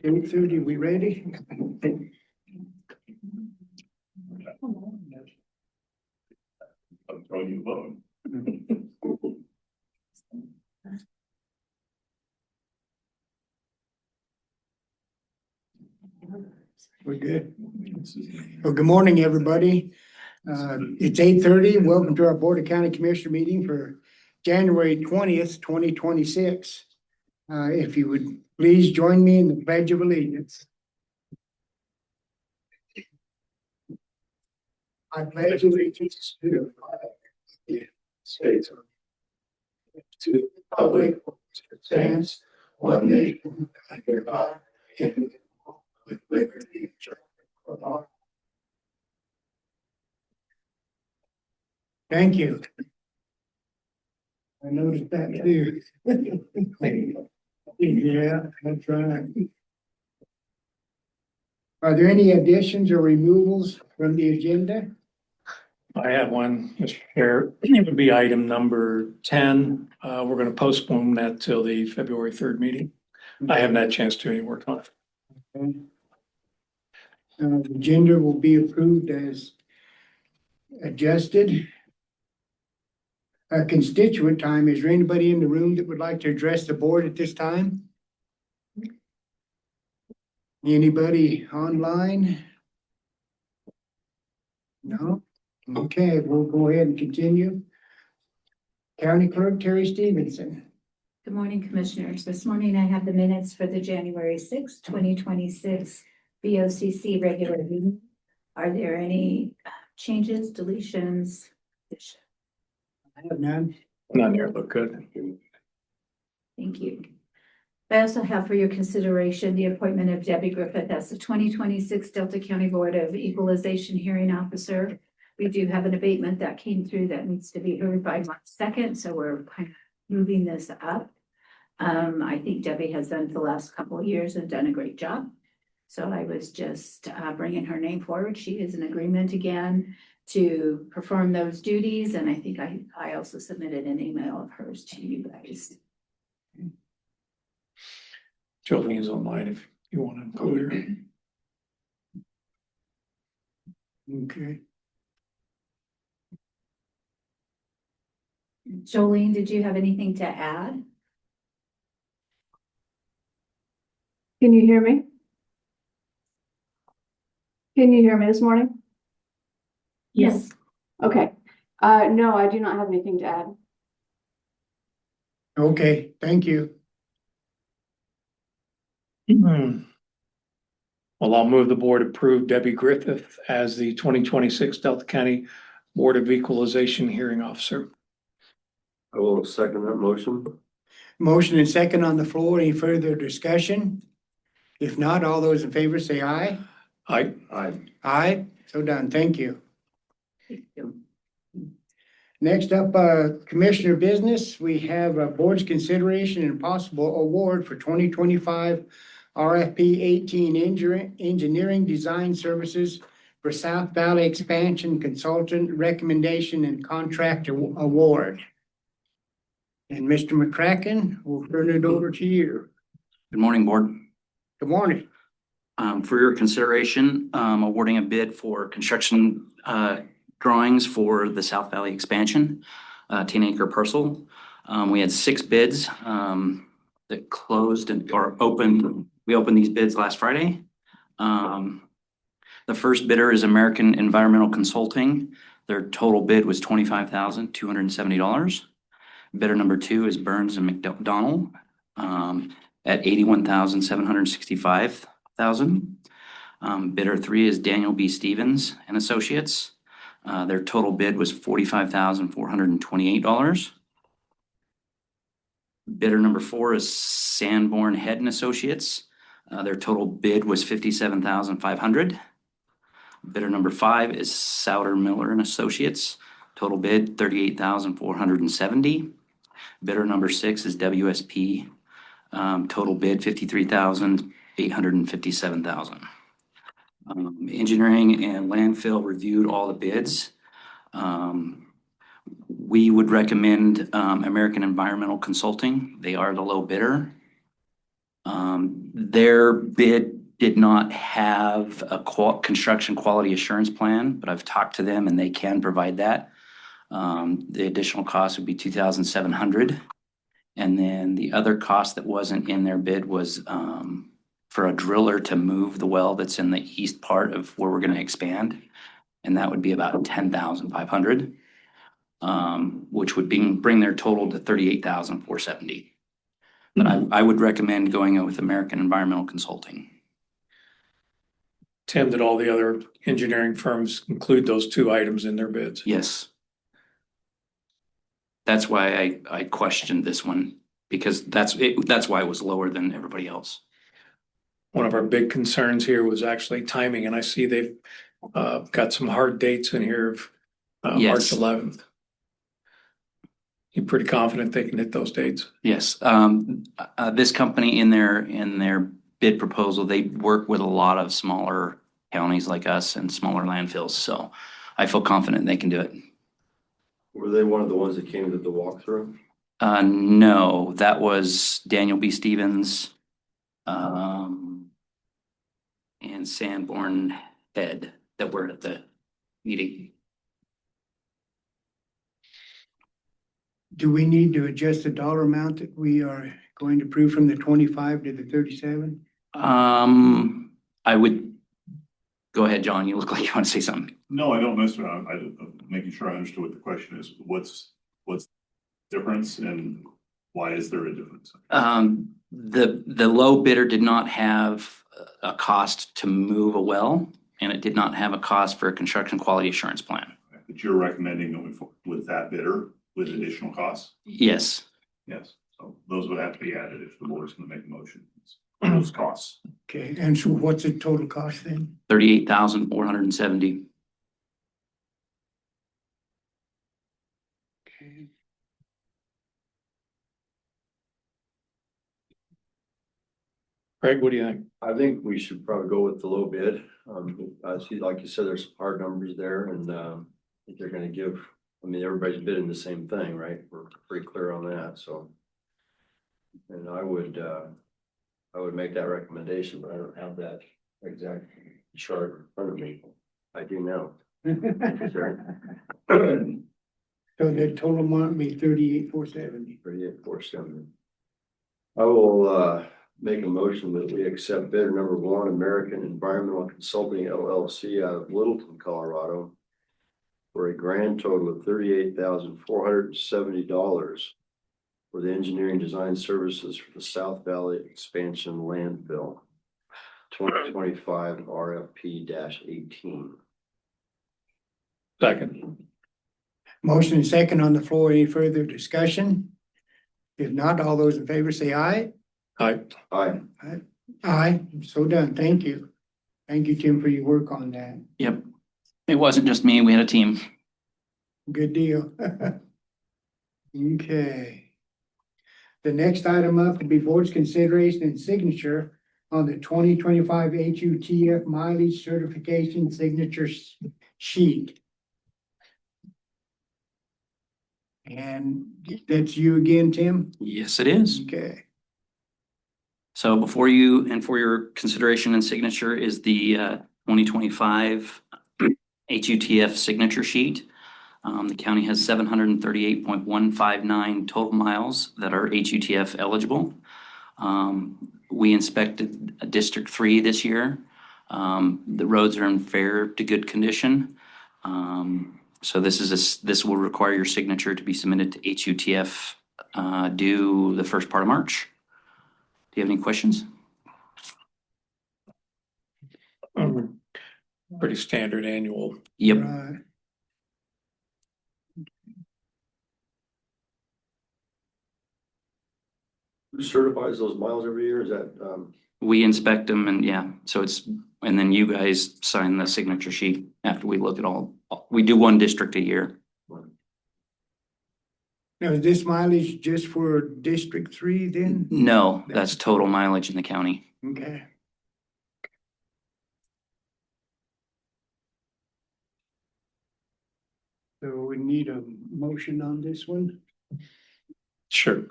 8:30, we ready? I'm throwing you a bone. We're good. Well, good morning, everybody. It's 8:30. Welcome to our Board of County Commissioner meeting for January 20th, 2026. If you would please join me in the Pledge of Allegiance. I pledge allegiance to the flag of the United States, to the republic which stands one nation under God, indivisible, with liberty and justice for all. Thank you. I noticed that too. Yeah, that's right. Are there any additions or removals from the agenda? I have one, Mr. Chair. It would be item number 10. We're going to postpone that till the February 3rd meeting. I haven't had a chance to do any work on it. Okay. The agenda will be approved as adjusted. Constituent time, is there anybody in the room that would like to address the board at this time? Anybody online? No? Okay, we'll go ahead and continue. County Clerk Terry Stevenson. Good morning, Commissioners. This morning I have the minutes for the January 6th, 2026 BOCC regular meeting. Are there any changes, deletions? I have none. None here look good. Thank you. I also have for your consideration the appointment of Debbie Griffith as the 2026 Delta County Board of Equalization Hearing Officer. We do have an abatement that came through that needs to be heard by March 2nd, so we're kind of moving this up. I think Debbie has done it the last couple of years and done a great job. So I was just bringing her name forward. She is in agreement again to perform those duties, and I think I also submitted an email of hers to you guys. Jolene's online if you want to include her. Okay. Jolene, did you have anything to add? Can you hear me? Can you hear me this morning? Yes. Okay. No, I do not have anything to add. Okay, thank you. Well, I'll move the board approve Debbie Griffith as the 2026 Delta County Board of Equalization Hearing Officer. I will second that motion. Motion and second on the floor. Any further discussion? If not, all those in favor say aye. Aye. Aye, so done. Thank you. Thank you. Next up, Commissioner Business, we have a board's consideration and possible award for 2025 RFP 18 Engineering Design Services for South Valley Expansion Consultant Recommendation and Contract Award. And Mr. McCracken, we'll turn it over to you. Good morning, Board. Good morning. For your consideration, awarding a bid for construction drawings for the South Valley expansion, 10-acre parcel. We had 6 bids that closed or opened. We opened these bids last Friday. The first bidder is American Environmental Consulting. Their total bid was $25,270. Bidder number 2 is Burns and McDonald at $81,765,000. Bidder 3 is Daniel B. Stevens and Associates. Their total bid was $45,428. Bidder number 4 is Sanborn Head and Associates. Their total bid was $57,500. Bidder number 5 is Souter Miller and Associates. Total bid $38,470. Bidder number 6 is WSP. Total bid $53,857,000. Engineering and landfill reviewed all the bids. We would recommend American Environmental Consulting. They are the low bidder. Their bid did not have a construction quality assurance plan, but I've talked to them and they can provide that. The additional cost would be $2,700. And then the other cost that wasn't in their bid was for a driller to move the well that's in the east part of where we're gonna expand. And that would be about $10,500, which would bring their total to $38,470. But I would recommend going with American Environmental Consulting. Tim, did all the other engineering firms include those two items in their bids? Yes. That's why I questioned this one, because that's why it was lower than everybody else. One of our big concerns here was actually timing, and I see they've got some hard dates in here of March Yes. 11th. You pretty confident they can hit those dates? Yes, this company in their bid proposal, they work with a lot of smaller counties like us and smaller landfills, so I feel confident they can do it. Were they one of the ones that came to the walkthrough? No, that was Daniel B. Stevens, and Sanborn Ed that were at the meeting. Do we need to adjust the dollar amount that we are going to approve from the 25 to the 37? I would, go ahead, John, you look like you want to say something. No, I don't necessarily. I'm making sure I understood what the question is. What's the difference and why is there a difference? The low bidder did not have a cost to move a well, and it did not have a cost for a construction quality assurance plan. But you're recommending going forward with that bidder with additional costs? Yes, Yes. So those would have to be added if the board's going to make a motion. Those costs. Okay, and so what's the total cost then? $38,470. Okay. Craig, what do you think? I think we should probably go with the low bid. I see, like you said, there's some hard numbers there and, I think they're gonna give, I mean, everybody's bidding the same thing, right? We're pretty clear on that, so. And I would make that recommendation, but I don't have that exact chart in front of me. I do now. So the total amount would be 38,470. 38,470. I will, make a motion that we accept bidder number one, American Environmental Consulting LLC out of Littleton, Colorado, for a grand total of $38,470 for the engineering design services for the South Valley Expansion Landfill, 2025 RFP-18. Second. Motion and second on the floor. Any further discussion? If not, all those in favor say aye. Aye. Aye. Aye, so done. Thank you. Thank you, Tim, for your work on that. Yep. It wasn't just me, we had a team. Good deal. Okay. The next item up would be board's consideration and signature on the 2025 HUTF mileage certification signature sheet. And that's you again, Tim? Yes, it is. Okay. So before you and for your consideration and signature is the 2025 HUTF signature sheet. The county has 738.159 total miles that are HUTF eligible. We inspected District 3 this year. The roads are in fair to good condition. So this will require your signature to be submitted to HUTF due the first part of March. Do you have any questions? Pretty standard annual. Yep. Right. Who certifies those miles every year? Is that, We inspect them and and then you guys sign the signature sheet after we look at all. We do one district a year. Now, is this mileage just for District 3 then? No, that's total mileage in the county. Okay. So we need a motion on this one. Sure.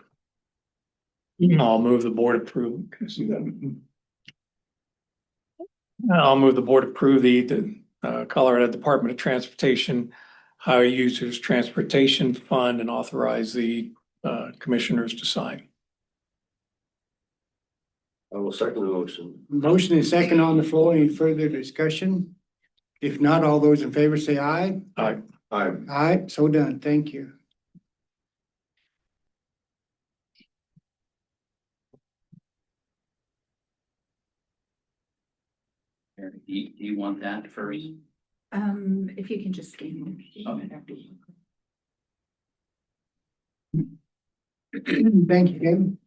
I'll move the board approve. Can I see that? I'll move the board approve the Colorado Department of Transportation Highway Users Transportation Fund and authorize the commissioners to sign. I will second the motion. Motion and second on the floor. Any further discussion? If not, all those in favor say aye. Aye. Aye. Aye, so done. Thank you. Do you want that for? If you can just scan. Thank you, Kevin.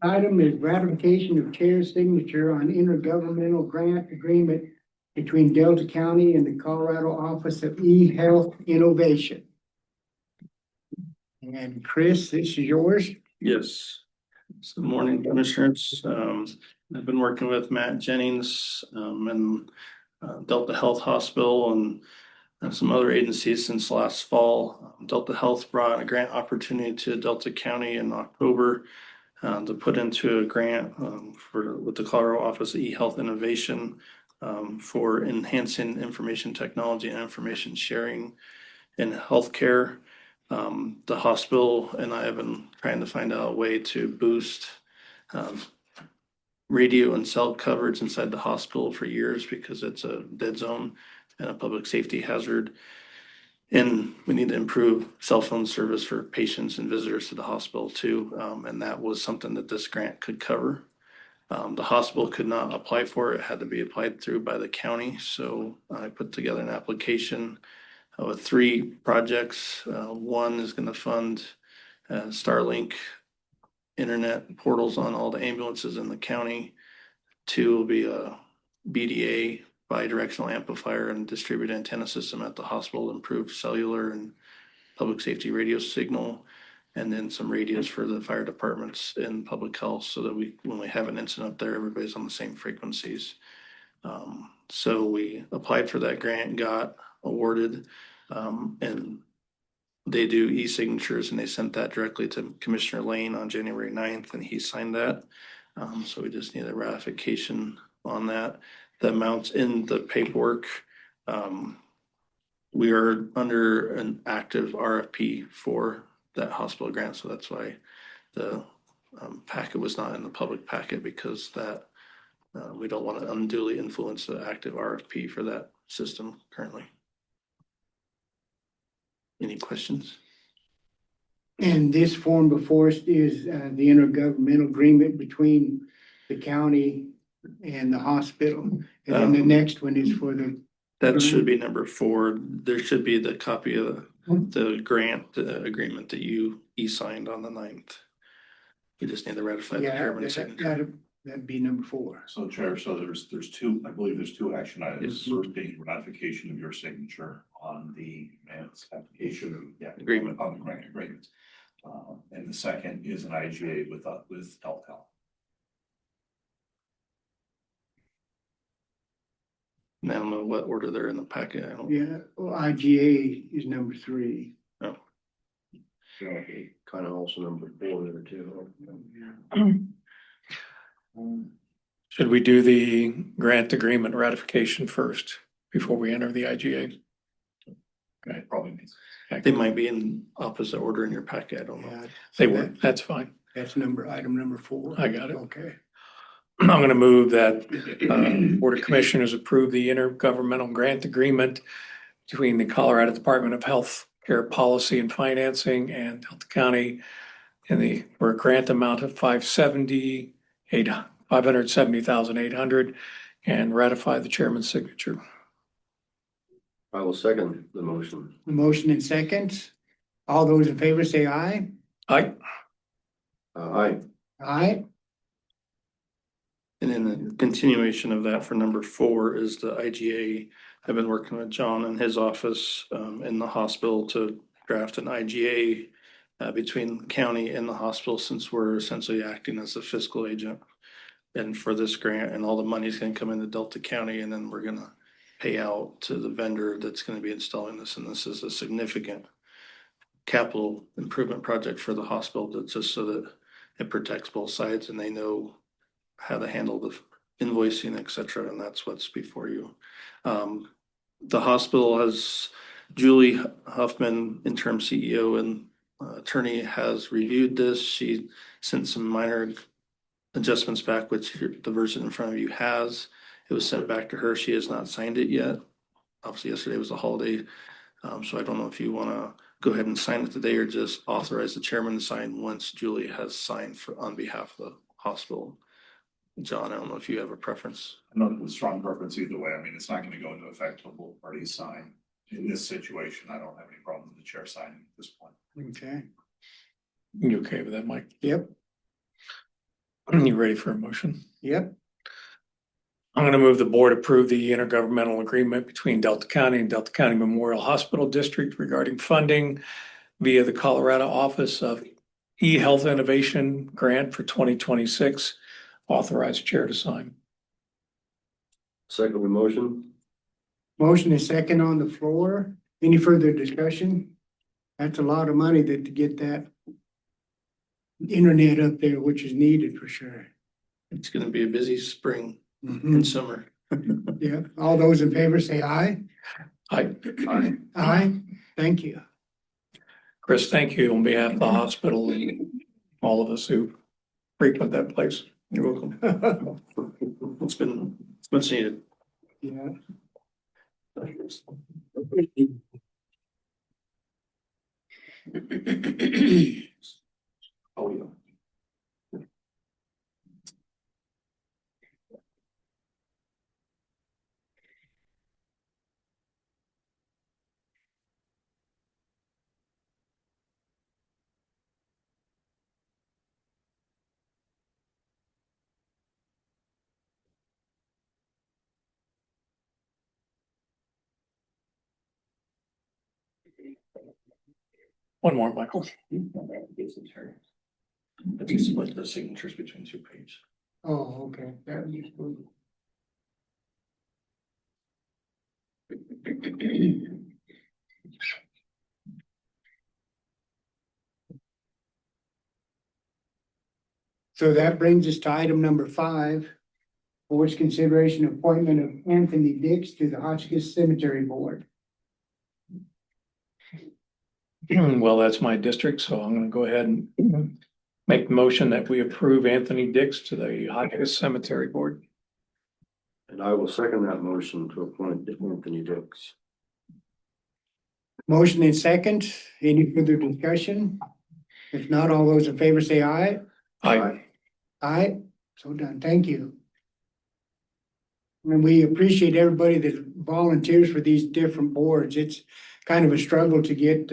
Item is ratification of chair's signature on intergovernmental grant agreement between Delta County and the Colorado Office of E-Health Innovation. And Chris, this is yours. Yes. So good morning, commissioners. I've been working with Matt Jennings, and Delta Health Hospital and some other agencies since last fall. Delta Health brought a grant opportunity to Delta County in October to put into a grant with the Colorado Office of E-Health Innovation for enhancing information technology and information sharing in healthcare. The hospital and I have been trying to find out a way to boost radio and cell coverage inside the hospital for years because it's a dead zone and a public safety hazard. And we need to improve cell phone service for patients and visitors to the hospital too. And that was something that this grant could cover. The hospital could not apply for it. It had to be applied through by the county. So I put together an application with 3 projects. One is going to fund Starlink internet portals on all the ambulances in the county. 2 will be a BDA, bidirectional amplifier and distributed antenna system at the hospital, improve cellular and public safety radio signal, and then some radios for the fire departments in public health so that when we have an incident up there, everybody's on the same frequencies. So we applied for that grant, got awarded, and they do e-signatures and they sent that directly to Commissioner Lane on January 9th and he signed that. So we just need a ratification on that. The amounts in the paperwork, we are under an active RFP for that hospital grant. So that's why the packet was not in the public packet because that we don't want to unduly influence the active RFP for that system currently. Any questions? And this form before us is the intergovernmental agreement between the county and the hospital. And then the next one is for the. That should be number 4. There should be the copy of the grant agreement that you e-signed on the 9th. You just need to ratify the Yeah, chairman's signature. that'd be number 4. So Chair, so there's 2, I believe there's 2 action items. Yes. First being ratification of your signature on the grant's application. Agreement. On the grant agreement. And the second is an IGA with Delta Health. I don't know what order they're in the packet. I don't. Yeah, well, IGA is number 3. Kind of also number 4 there too. Should we do the grant agreement ratification first before we enter the IGA? Probably makes. They might be in opposite order in your packet. I don't know. Yeah, They were, that's fine. that's item number 4. I got it. Okay. I'm going to move that Board of Commissioners approve the intergovernmental grant agreement between the Colorado Department of Health Care Policy and Financing and Delta County for a grant amount of $570,800 and ratify the chairman's signature. I will second the motion. Motion and second. All those in favor say aye. Aye. Aye. Aye. And in the continuation of that for number 4 is the IGA. I've been working with John in his office in the hospital to draft an IGA between the county and the hospital, since we're essentially acting as a fiscal agent. And for this grant, and all the money's gonna come into Delta County, and then we're gonna pay out to the vendor that's gonna be installing this. And this is a significant capital improvement project for the hospital, that's just so that it protects both sides and they know how to handle the invoicing, et cetera, and that's what's before you. The hospital has, Julie Huffman, interim CEO and attorney, has reviewed this. She sent some minor adjustments back, which the version in front of you has. It was sent back to her. She has not signed it yet. Obviously, yesterday was a holiday, so I don't know if you wanna go ahead and sign it today or just authorize the chairman to sign once Julie has signed on behalf of the hospital. John, I don't know if you have a preference. I know the strong preference either way. I mean, it's not gonna go into effect until both parties sign. In this situation, I don't have any problem with the chair signing at this point. Okay, You okay with that, Mike? yep, You ready for a motion? yep. I'm gonna move the board approve the intergovernmental agreement between Delta County and Delta County Memorial Hospital District regarding funding via the Colorado Office of E-Health Innovation Grant for 2026. Authorized chair to sign. Second the motion? Motion is second on the floor. Any further discussion? That's a lot of money to get that internet up there, which is needed for sure. It's gonna be a busy spring Mhm. and summer. Yeah, all those in favor say aye. Aye. Aye. Aye, thank you. Chris, thank you on behalf of the hospital and all of us who frequent that place. You're welcome. It's been much needed. Yeah. Oh, yeah. One more, Michael. If you split the signatures between 2 pages. Oh, okay. That was good. So that brings us to item number 5, board's consideration appointment of Anthony Dix to the Hotchkiss Cemetery Board. Well, that's my district, so I'm gonna go ahead and make the motion that we approve Anthony Dix to the Hotchkiss Cemetery Board. And I will second that motion to appoint Anthony Dix. Motion is second. Any further discussion? If not, all those in favor say aye. Aye. Aye, so done. Thank you. And we appreciate everybody that volunteers for these different boards. It's kind of a struggle to get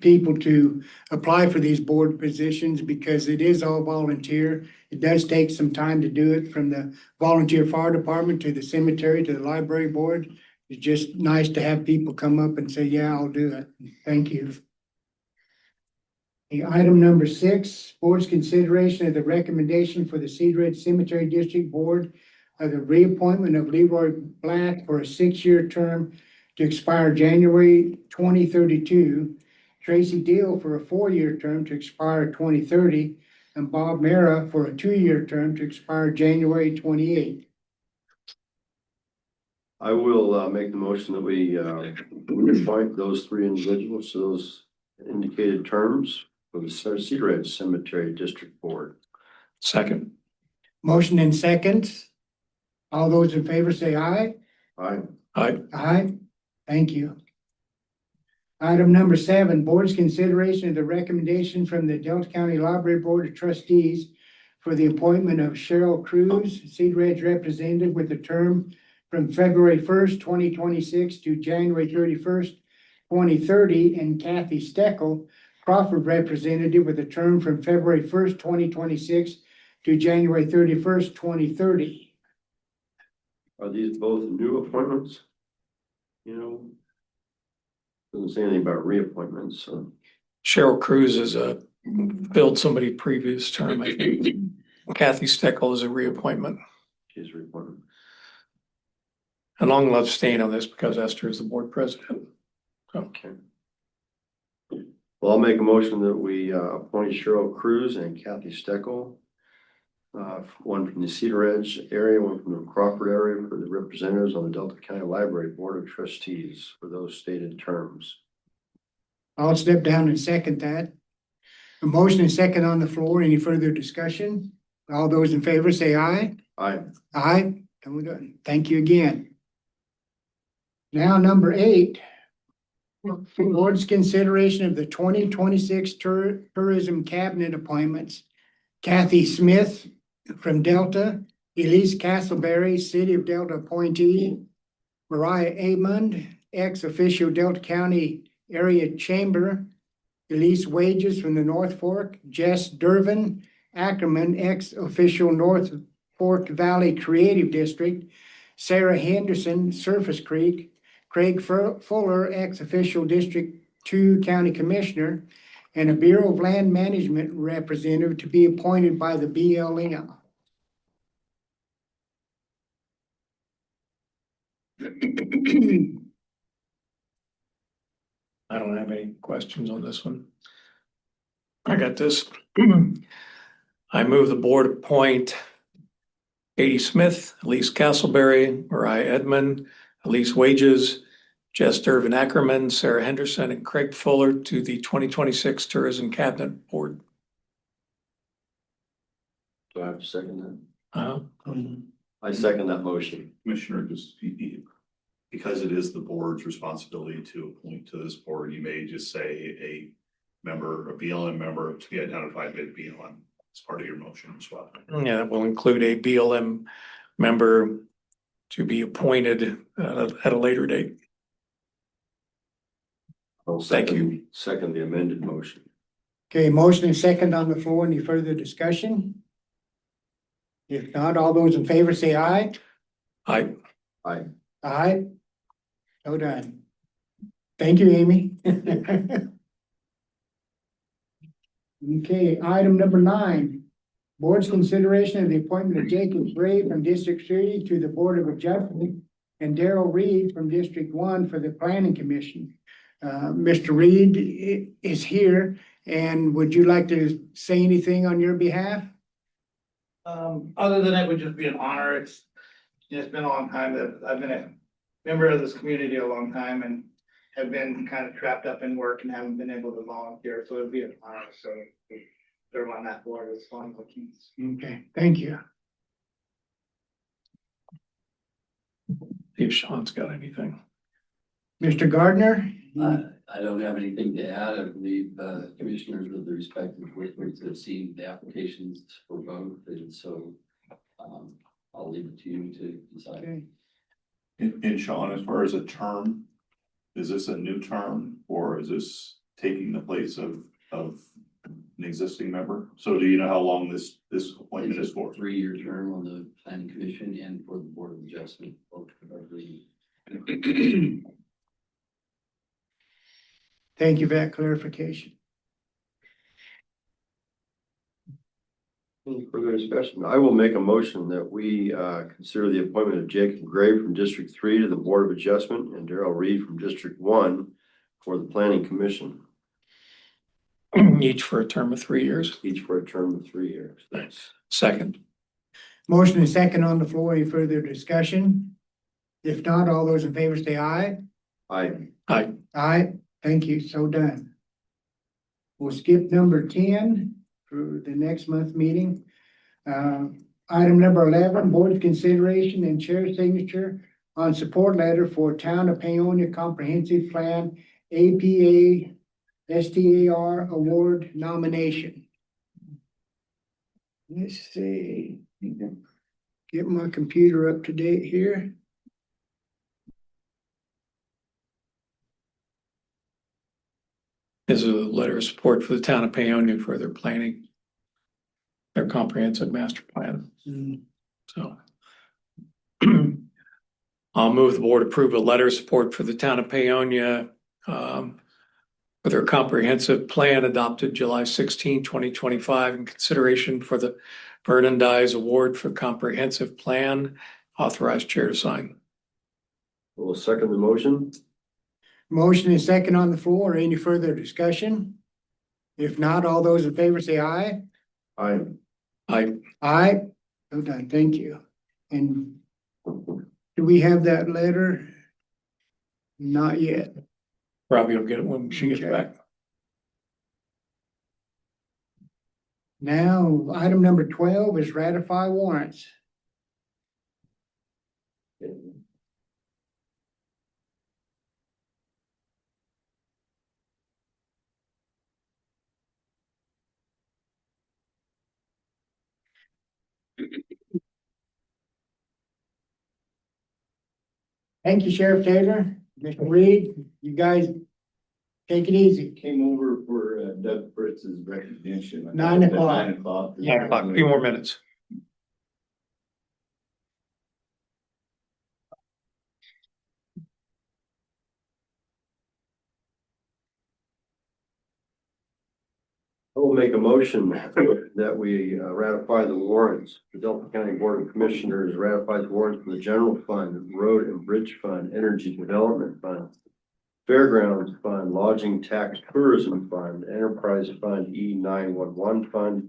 people to apply for these board positions because it is all volunteer. It does take some time to do it, from the volunteer fire department to the cemetery to the library board. It's just nice to have people come up and say, yeah, I'll do it. Thank you. The item number 6, board's consideration of the recommendation for the Cedar Ridge Cemetery District Board of the reappointment of Leroy Black for a 6-year term to expire January 2032, Tracy Deal for a 4-year term to expire 2030, and Bob Mara for a 2-year term to expire January 28. I will make the motion that we appoint those 3 individuals to those indicated terms for the Cedar Ridge Cemetery District Board. Second. Motion and second. All those in favor say aye. Aye. Aye. Aye. Thank you. Item number 7, board's consideration of the recommendation from the Delta County Library Board of Trustees for the appointment of Cheryl Cruz, Cedar Ridge representative, with a term from February 1st, 2026 to January 31st, 2030, and Kathy Steckel Crawford representative with a term from February 1st, 2026 to January 31st, 2030. Are these both new appointments? You know? Doesn't say anything about reappointments, so. Cheryl Cruz is filled somebody previous term, I think. Kathy Steckel is a reappointment. She's reappointed. And I'm gonna abstain on this because Esther is the board president. Okay. Well, I'll make a motion that we appoint Cheryl Cruz and Kathy Steckel. One from the Cedar Edge area, one from the Crawford area for the representatives on the Delta County Library Board of Trustees for those stated terms. I'll step down and second that. A motion and second on the floor. Any further discussion? All those in favor say aye. Aye. Aye. Thank you again. Now, number 8. Board's consideration of the 2026 tourism cabinet appointments. Kathy Smith from Delta, Elise Castleberry, City of Delta appointee, Mariah Amond, ex-official Delta County Area Chamber, Elise Wages from the North Fork, Jess Durbin, Ackerman, ex-official North Fork Valley Creative District, Sarah Henderson, Surface Creek, Craig Fuller, ex-official District 2 County Commissioner, and a Bureau of Land Management representative to be appointed by the BLM. I don't have any questions on this one. I got this. I move the board appoint Katie Smith, Elise Castleberry, Mariah Edmond, Elise Wages, Jess Durbin Ackerman, Sarah Henderson, and Craig Fuller to the 2026 Tourism Cabinet Board. Do I have to second that? Uh, I second that motion. Commissioner, just because it is the board's responsibility to appoint to this board, you may just say a member, a BLM member to be identified by the BLM as part of your motion as well. Yeah, that will include a BLM member to be appointed at a later date. I'll Thank you. Second the amended motion. Okay, motion and second on the floor. Any further discussion? If not, all those in favor say aye. I Aye. Aye. So done. Thank you, Amy. Okay, item number 9. Board's consideration of the appointment of Jacob Gray from District 30 to the Board of Adjustment and Daryl Reed from District 1 for the Planning Commission. Mr. Reed is here, and would you like to say anything on your behalf? Other than it would just be an honor. It's been a long time that I've been a member of this community a long time and have been kind of trapped up in work and haven't been able to volunteer. So it'd be an honor. So serve on that board as one of the keys. Okay, thank you. see if Sean's got anything. Mr. Gardner? I don't have anything to add. I believe commissioners with the respective districts have seen the applications for both, and so I'll leave it to you to decide. Okay. And Sean, as far as a term, is this a new term or is this taking the place of an existing member? So do you know how long this appointment is for? 3-year term on the planning commission and for the board of adjustment, both I believe. Thank you for that clarification. Any further discussion? I will make a motion that we consider the appointment of Jacob Gray from District 3 to the Board of Adjustment and Daryl Reed from District 1 for the Planning Commission, Each for a term of 3 years. each for a term of 3 years. Nice. Second. Motion is second on the floor. Any further discussion? If not, all those in favor say aye. Aye. Aye. Aye. Thank you. So done. We'll skip number 10 for the next month meeting. Item number 11, board consideration and chair signature on support letter for Town of Paonia Comprehensive Plan APA STAR Award nomination. Let's see. Get my computer up to date here. is a letter of support for the town of Paonia for their planning, their comprehensive master plan. So I'll move the board approve a letter of support for the town of Paonia for their comprehensive plan adopted July 16, 2025, in consideration for the Vernon Dyes Award for Comprehensive Plan. Authorized chair to sign. We'll second the motion. Motion is second on the floor. Any further discussion? If not, all those in favor say aye. Aye. Aye. So done. Thank you. And do we have that letter? Not yet. Robbie will get it when she gets Okay. back. Now, item number 12 is ratify warrants. Thank you, Sheriff Taylor. Mr. Reed, you guys take it easy. Came over for Doug Fritz's recognition. 9 o'clock. 9 o'clock. 9 o'clock, a few more minutes. I will make a motion that we ratify the warrants. The Delta County Board of Commissioners ratifies the warrants from the General Fund, Road and Bridge Fund, Energy Development Fund, Fairgrounds Fund, Lodging Tax Tourism Fund, Enterprise Fund, E911 Fund,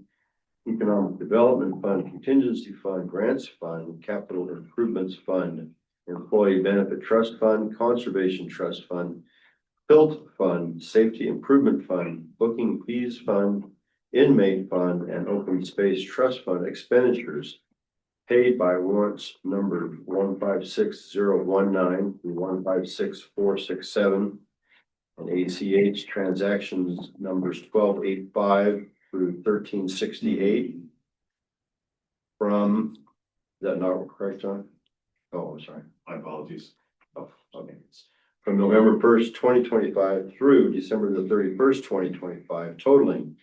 Economic Development Fund, Contingency Fund, Grants Fund, Capital Improvements Fund, Employee Benefit Trust Fund, Conservation Trust Fund, Built Fund, Safety Improvement Fund, Booking Fees Fund, Inmate Fund, and Open Space Trust Fund expenditures paid by warrants number 156019 through 156467 and ACH transactions numbers 1285 through 1368 from, is that not correct, John? Oh, I'm sorry. My apologies. Oh, okay. From November 1st, 2025 through December the 31st, 2025, totaling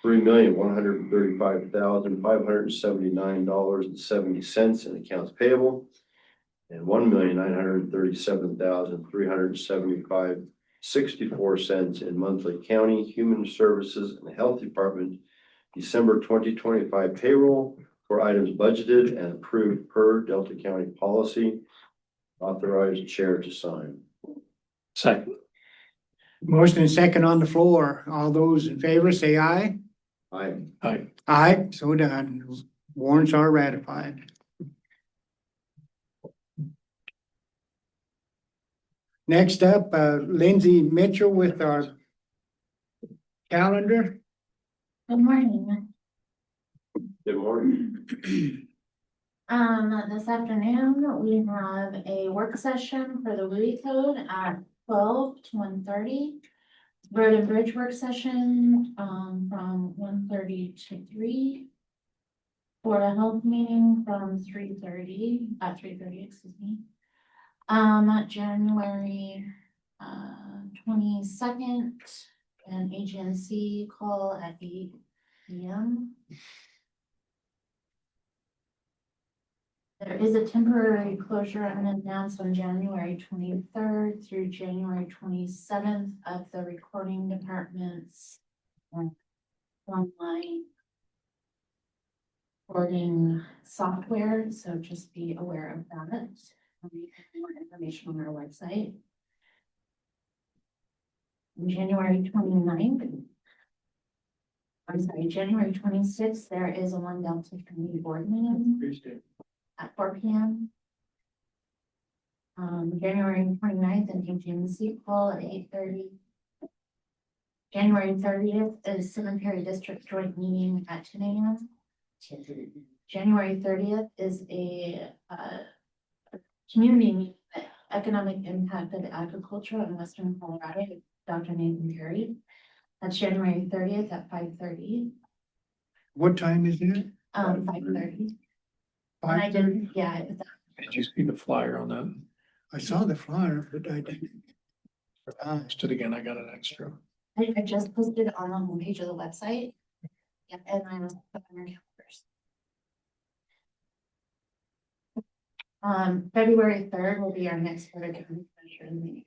$3,135,579.70 in accounts payable and $1,937,375.64 in monthly county human services and health department December 2025 payroll for items budgeted and approved per Delta County policy. Authorized chair to sign. Second. Motion is second on the floor. All those in favor say aye. Aye. Aye. Aye, so done. Warrants are ratified. Next up, Lindsay Mitchell with our calendar. Good morning. Good morning. This afternoon, we have a work session for the WUI code at 12 to 1:30. Road and bridge work session, from 1:30 to 3. Board of Health meeting from 3:30, at 3:30, excuse me. January, 22nd, an agency call at 8 p.m. There is a temporary closure and announced on January 23rd through January 27th of the recording department's online recording software, so just be aware of that. You can get more information on our website. On January 29th, I'm sorry, January 26th, there is a One Delta Community Board meeting at 4 p.m. January 29th, an agency call at 8:30. January 30th is Cemetery District Joint Meeting at 10 a.m. January 30th is a community meeting, economic impact of agriculture in Western Colorado, with Dr. Nathan Perry. That's January 30th at 5:30. What time is it? 5:30. And I did, yeah. Did you see the flyer on that? I saw the flyer, but I didn't. Just it again, I got an extra. I just posted it on the homepage of the website. Yeah, and I was put on your calendars. February 3rd will be our next Board of County Commissioners meeting.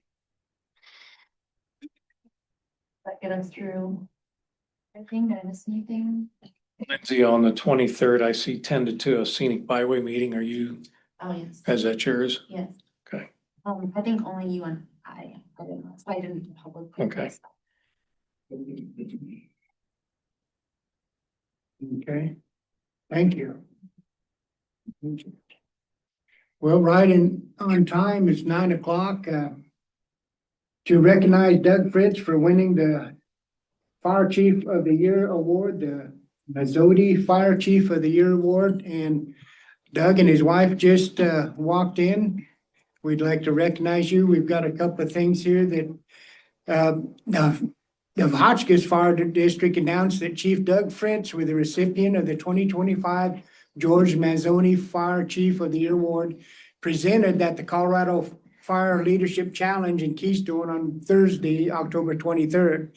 That get us through. I think I miss anything. Lindsay, on the 23rd, I see 10 to 2, a scenic byway meeting. Are you, Oh, yes, is that yours? yes. Okay. I think only you and I didn't know, so I didn't public. Okay. Okay, thank you. Well, right on time, it's 9 o'clock, to recognize Doug Fritz for winning the Fire Chief of the Year Award, the Mazzotti Fire Chief of the Year Award, and Doug and his wife just, walked in. We'd like to recognize you. We've got a couple of things here that, the Hotchkiss Fire District announced that Chief Doug Fritz was the recipient of the 2025 George Mazzoni Fire Chief of the Year Award, presented at the Colorado Fire Leadership Challenge in Keystone on Thursday, October 23rd.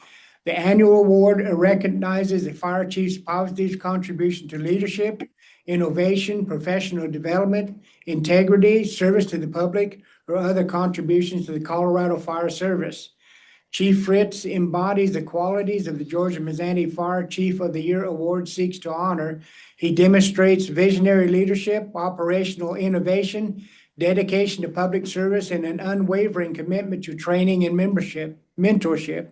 The annual award recognizes the fire chief's positive contribution to leadership, innovation, professional development, integrity, service to the public, or other contributions to the Colorado Fire Service. Chief Fritz embodies the qualities of the George Mazzoni Fire Chief of the Year Award seeks to honor. He demonstrates visionary leadership, operational innovation, dedication to public service, and an unwavering commitment to training and mentorship.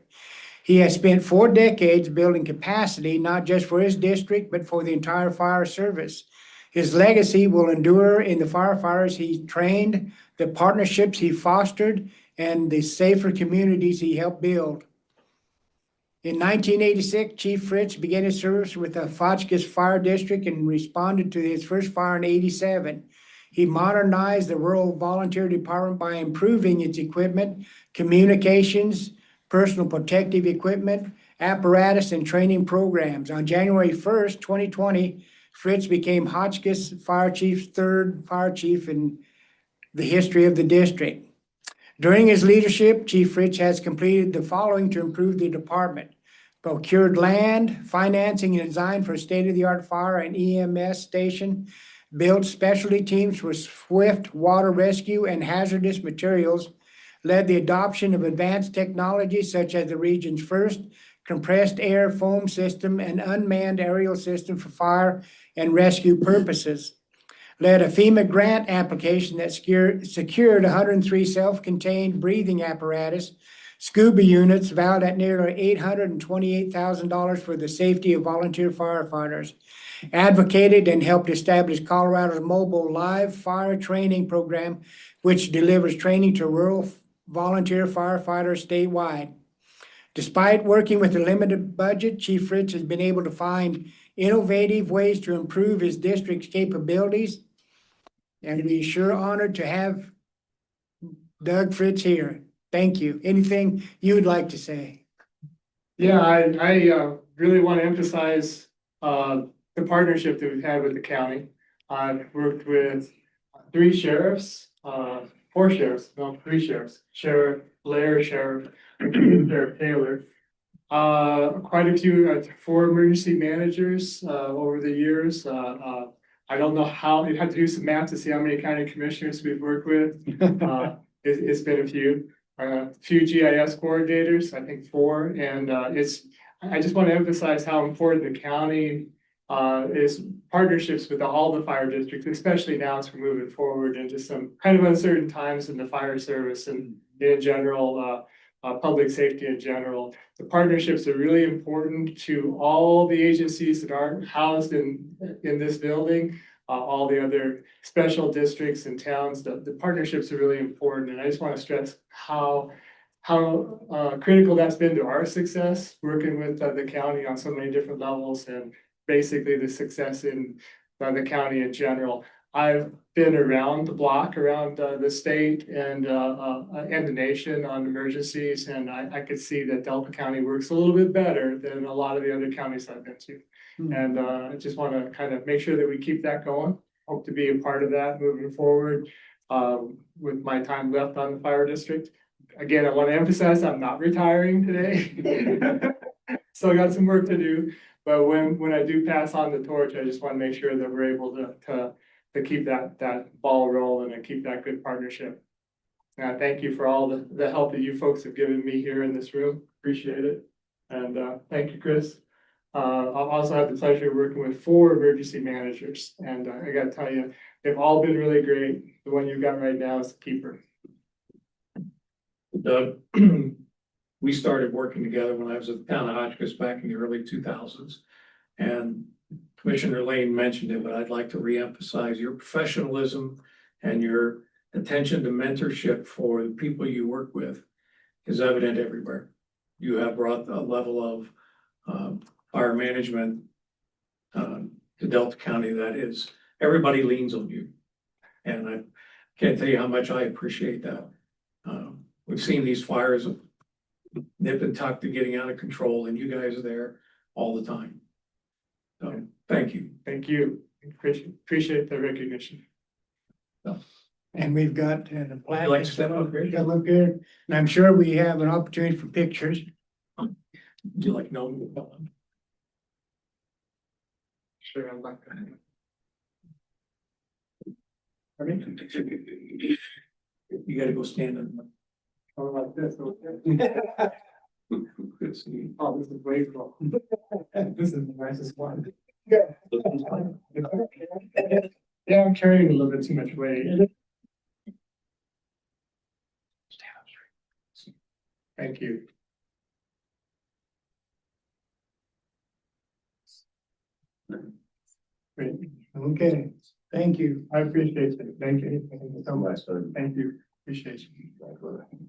He has spent 4 decades building capacity, not just for his district, but for the entire fire service. His legacy will endure in the firefighters he trained, the partnerships he fostered, and the safer communities he helped build. In 1986, Chief Fritz began his service with the Hotchkiss Fire District and responded to his first fire in 87. He modernized the Rural Volunteer Department by improving its equipment, communications, personal protective equipment, apparatus, and training programs. On January 1st, 2020, Fritz became Hotchkiss Fire Chief's 3rd fire chief in the history of the district. During his leadership, Chief Fritz has completed the following to improve the department: procured land, financing, and design for a state-of-the-art fire and EMS station, built specialty teams for swift water rescue and hazardous materials, led the adoption of advanced technologies such as the region's first compressed air foam system and unmanned aerial system for fire and rescue purposes, led a FEMA grant application that secured 103 self-contained breathing apparatus, scuba units valued at nearly $828,000 for the safety of volunteer firefighters, advocated and helped establish Colorado's mobile live fire training program, which delivers training to rural volunteer firefighters statewide. Despite working with a limited budget, Chief Fritz has been able to find innovative ways to improve his district's capabilities, and we're sure honored to have Doug Fritz here. Thank you. Anything you would like to say? Yeah, I really want to emphasize the partnership that we've had with the county. I've worked with 3 sheriffs, 4 sheriffs, no, 3 sheriffs, Sheriff Blair, Sheriff Taylor. Quite a few, 4 emergency managers over the years. I don't know how, you'd have to do some math to see how many county commissioners we've worked with. It's been a few. Few GIS coordinators, I think 4, and I just want to emphasize how important the county is partnerships with all the fire districts, especially now as we're moving forward into some kind of uncertain times in the fire service and in general, public safety in general. The partnerships are really important to all the agencies that are housed in this building. All the other special districts and towns, the partnerships are really important. And I just want to stress how critical that's been to our success, working with the county on so many different levels, and basically the success in the county in general. I've been around the block, around the state and the nation on emergencies, and I could see that Delta County works a little bit better than a lot of the other counties I've been to. And I just want to kind of make sure that we keep that going. Hope to be a part of that moving forward with my time left on the fire district. again, I want to emphasize, I'm not retiring today. So I got some work to do, but when I do pass on the torch, I just want to make sure that we're able to keep that ball rolling and keep that good partnership. And I thank you for all the help that you folks have given me here in this room. Appreciate it. And thank you, Chris. I'll also have the pleasure of working with 4 emergency managers. And I gotta tell you, they've all been really great. The one you got right now is the keeper. Doug, we started working together when I was at the town of Hotchkiss back in the early 2000s. And Commissioner Lane mentioned it, but I'd like to reemphasize your professionalism and your attention to mentorship for the people you work with is evident everywhere. You have brought a level of fire management to Delta County that is, everybody leans on you. And I can't tell you how much I appreciate that. We've seen these fires nip and tuck to getting out of control, and you guys are there all the time. So thank you. Thank you. Appreciate the recognition. And we've got the plaque. You like to step up here? You look good. And I'm sure we have an opportunity for pictures. Do you like know me? Sure, I'm not gonna. You gotta go stand in. Oh, like this, okay. Good to see you. Oh, this is way cool. This is the nicest one. Yeah, I'm carrying a little bit too much weight. Thank you. Great. Okay, thank you. I appreciate it. Thank you. Thank you so much. So, Thank you. Appreciate you.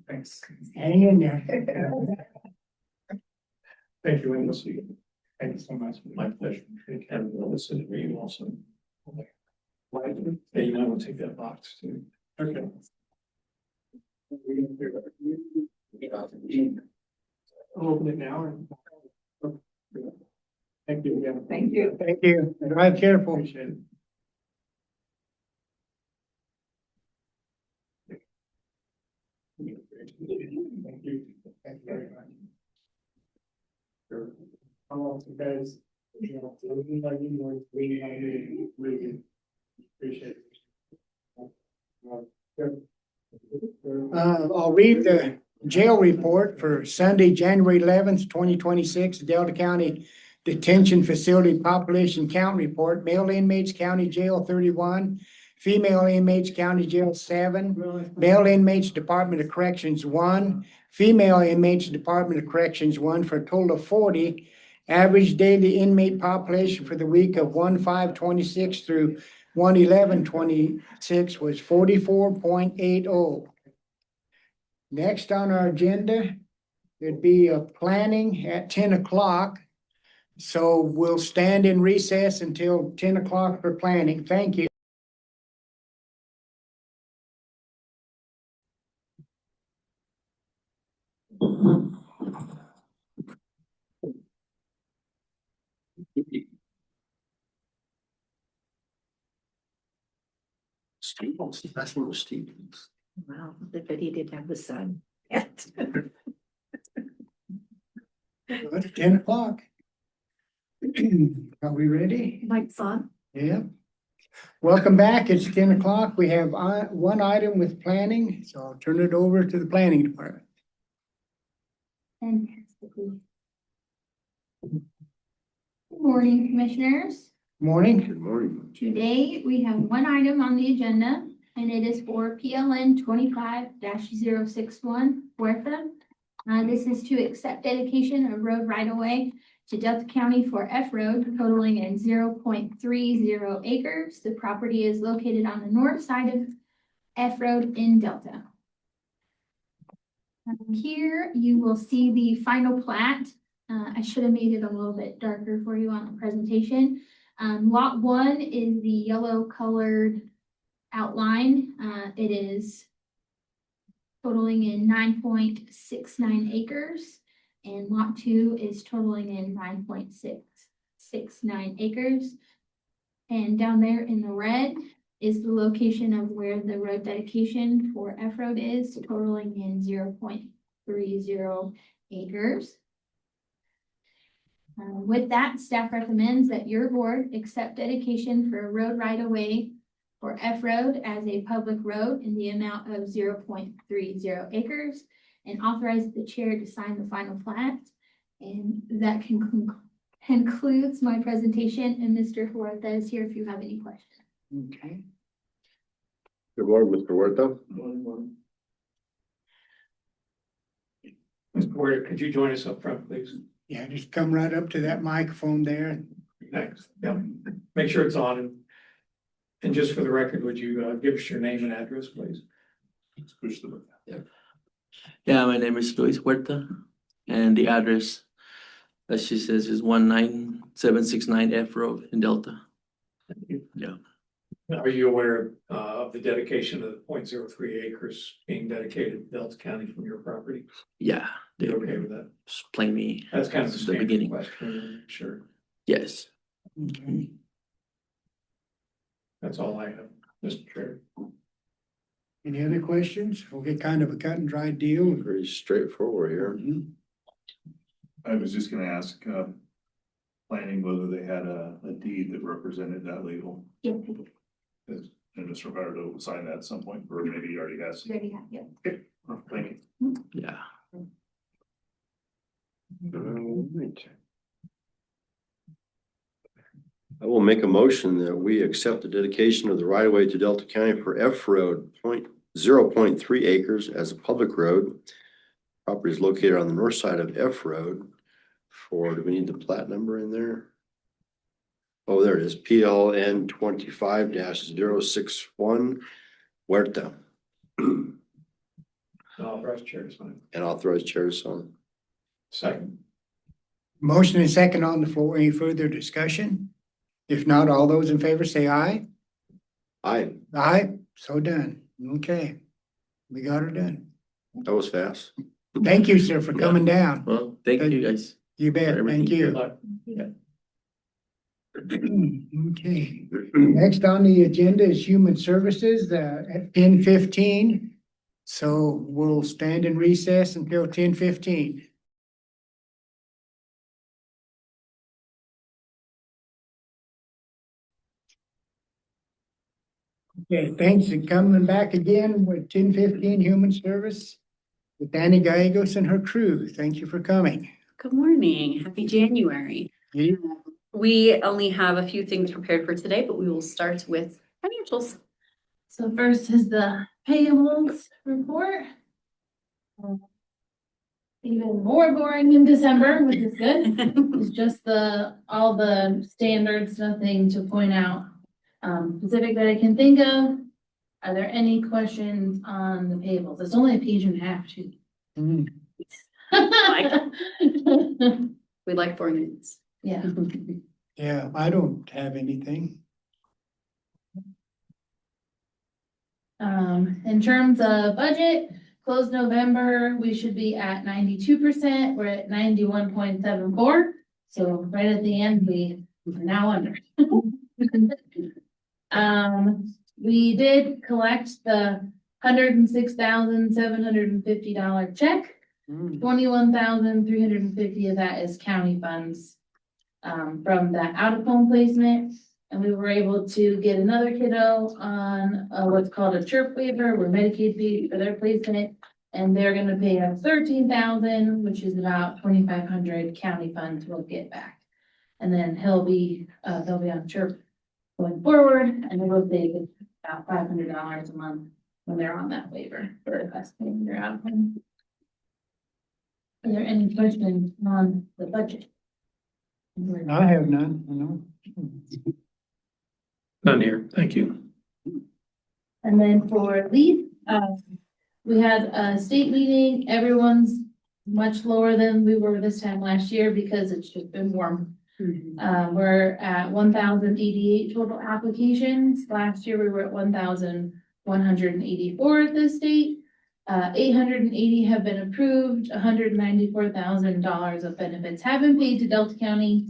Thanks. Hang in there. Thank you, and we'll see you. Thank you so much. My pleasure. And we'll listen to you also. Hey, you might want to take that box too. Okay. I'll open it now and. Thank you again. Thank you. Thank you. Drive careful. Appreciate it. Thank you. Thank you very much. Sure. How you guys? You know, like you were waiting on me, really appreciate it. I'll read the jail report for Sunday, January 11th, 2026, Delta County Detention Facility Population Count Report. Male inmates, County Jail 31. Female inmates, County Jail 7. Male inmates, Department of Corrections 1. Female inmates, Department of Corrections 1, for a total of 40. Average daily inmate population for the week of 1/5/26 through 1/11/26 was 44.80. Next on our agenda, there'd be a planning at 10 o'clock. So we'll stand in recess until 10 o'clock for planning. Thank you. Stevens, that's one of Stevens. Well, but he did have the sun. Good, 10 o'clock. Are we ready? Mike's on. Yeah. Welcome back. It's 10 o'clock. We have one item with planning, so I'll turn it over to the planning department. Fantastically. Good morning, commissioners. Morning. Good morning. Today, we have one item on the agenda, and it is for PLN 25-061 Huerta. This is to accept dedication of road right-of-way to Delta County for F Road totaling in 0.30 acres. The property is located on the north side of F Road in Delta. Here you will see the final plat. I should have made it a little bit darker for you on the presentation. Lot 1 is the yellow colored outline. It is totaling in 9.69 acres, and lot 2 is totaling in 9.669 acres. And down there in the red is the location of where the road dedication for F Road is, totaling in 0.30 acres. With that, staff recommends that your board accept dedication for a road right of way for F Road as a public road in the amount of 0.30 acres and authorize the chair to sign the final plat. And that concludes my presentation, and Mr. Huerta is here if you have any questions. Okay. Good morning, Mr. Huerta. Mr. Warrior, could you join us up front, please? Yeah, just come right up to that microphone there. Thanks. Yeah, make sure it's on. And just for the record, would you give us your name and address, please? Let's push the button. Yeah, my name is Luis Huerta, and the address, as she says, is 19769 F Road in Delta. Yeah. Are you aware of the dedication of the 0.03 acres being dedicated to Delta County from your property? Yeah, they You're okay with that? explain me. That's kind of the the standard beginning. question, sure. Yes. Okay. That's all I have, Mr. Chair. Any other questions? We'll get kind of a cut and dry deal. Pretty straightforward here. I was just gonna ask, planning whether they had a deed that represented that legal. Yeah, And Mr. Roberto will sign that at some point, or maybe he already has. you already have, yeah. Thank you. Yeah. Alright. I will make a motion that we accept the dedication of the right of way to Delta County for F Road 0.3 acres as a public road. Property is located on the north side of F Road for, do we need the plat number in there? Oh, there it is, PLN 25-061 Huerta. Authorized chair to sign. And authorized chair to sign. Second. Motion and second on the floor. Any further discussion? If not, all those in favor say aye. Aye, Aye, so done. Okay. We got her done. that was fast. Thank you, sir, for Yeah. coming down. Well, thank you guys. You bet. everything. Thank Good you. luck. Okay. Next on the agenda is Human Services at 10:15. So we'll stand in recess until 10:15. Okay, thanks for coming back again with 10:15 Human Service with Danny Gallegos and her crew. Thank you for coming. Good morning. Happy January. We only have a few things prepared for today, but we will start with financials. So first is the payables report. Even more boring in December, which is good. It's just all the standards, nothing to point out specific that I can think of. Are there any questions on the payables? It's only a page and a half too. We like 4 minutes. Yeah. Yeah, I don't have anything. In terms of budget, closed November, we should be at 92%. We're at 91.74. So right at the end, we are now under. We did collect the $106,750 check. 21,350 of that is county funds from that out of home placement. And we were able to get another kiddo on what's called a CHIRP waiver, where Medicaid paid for their placement. And they're gonna pay us 13,000, which is about 2,500 county funds we'll get back. And then they'll be on CHIRP going forward, and they will save about $500 a month when they're on that waiver for us paying their out of home. Are there any questions on the budget? I have none, no. None here. Thank you. And then for leave, we had a state meeting. Everyone's much lower than we were this time last year because it's just been warm. We're at 1,088 total applications. Last year we were at 1,184 at the state. 880 have been approved. $194,000 of benefits have been paid to Delta County.